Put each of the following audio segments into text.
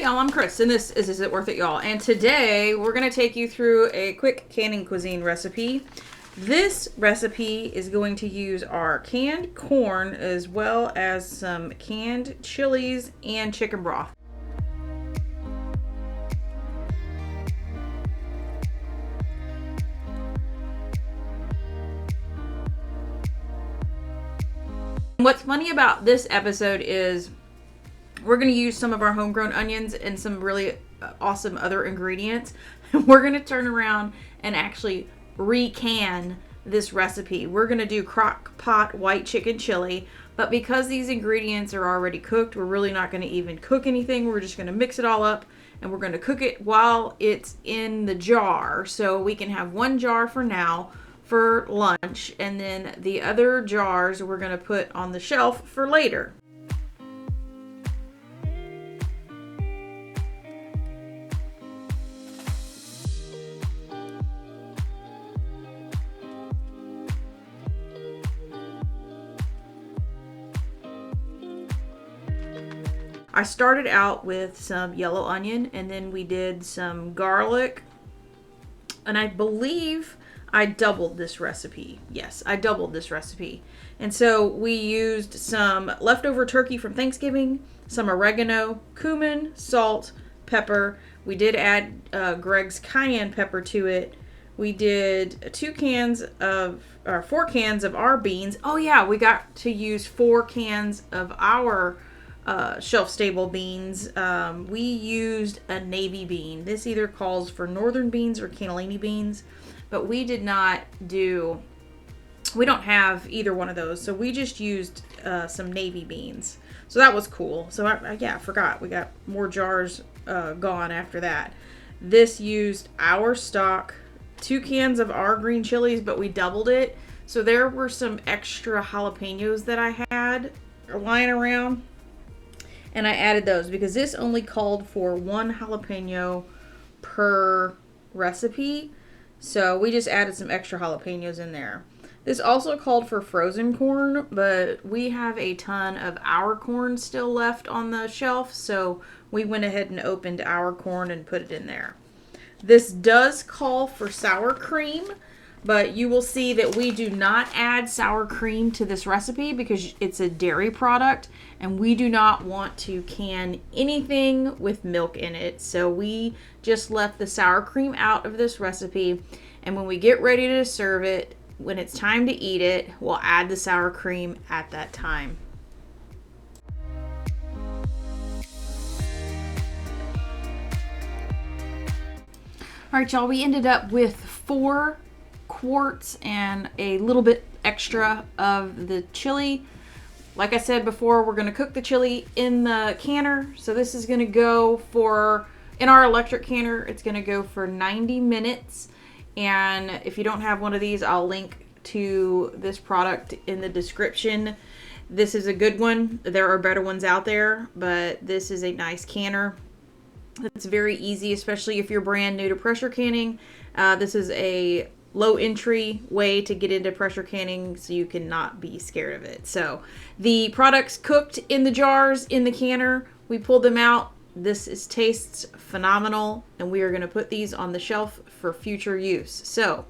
y'all, I'm Chris, and this is It Worth It, y'all? And today, we're going to take you through a quick canning cuisine recipe. This recipe is going to use our canned corn as well as some canned chilies and chicken broth. What's funny about this episode is we're going to use some of our homegrown onions and some really awesome other ingredients. We're going to turn around and actually re-can this recipe. We're going to do crock pot white chicken chili, but because these ingredients are already cooked, we're really not going to even cook anything. We're just going to mix it all up and we're going to cook it while it's in the jar. So we can have one jar for now for lunch, and then the other jars we're going to put on the shelf for later. I started out with some yellow onion, and then we did some garlic, and I believe I doubled this recipe. Yes, I doubled this recipe. And so we used some leftover turkey from Thanksgiving, some oregano, cumin, salt, pepper. We did add Greg's cayenne pepper to it. We did 4 cans of our beans. Oh yeah, we got to use 4 cans of our shelf-stable beans. We used a navy bean. This either calls for northern beans or cannellini beans, but we don't have either one of those, so we just used some navy beans. So that was cool. So I forgot. We got more jars gone after that. This used our stock, 2 cans of our green chilies, but we doubled it. So there were some extra jalapenos that I had lying around, and I added those because this only called for 1 jalapeno per recipe. So we just added some extra jalapenos in there. This also called for frozen corn, but we have a ton of our corn still left on the shelf, so we went ahead and opened our corn and put it in there. This does call for sour cream, but you will see that we do not add sour cream to this recipe because it's a dairy product and we do not want to can anything with milk in it. So we just left the sour cream out of this recipe, and when we get ready to serve it, when it's time to eat it, we'll add the sour cream at that time. All right, y'all, we ended up with 4 quarts and a little bit extra of the chili. Like I said before, we're going to cook the chili in the canner. So this is going to go for, in our electric canner, it's going to go for 90 minutes. And if you don't have one of these, I'll link to this product in the description. This is a good one. There are better ones out there, but this is a nice canner. It's very easy, especially if you're brand new to pressure canning. This is a low entry way to get into pressure canning, so you cannot be scared of it. So the products cooked in the jars in the canner, we pulled them out. This tastes phenomenal, and we are going to put these on the shelf for future use. So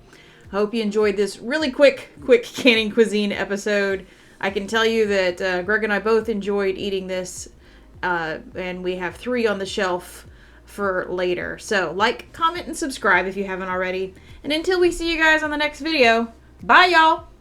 I hope you enjoyed this really quick canning cuisine episode. I can tell you that Greg and I both enjoyed eating this, and we have 3 on the shelf for later. So like, comment, and subscribe if you haven't already. And until we see you guys on the next video, bye y'all!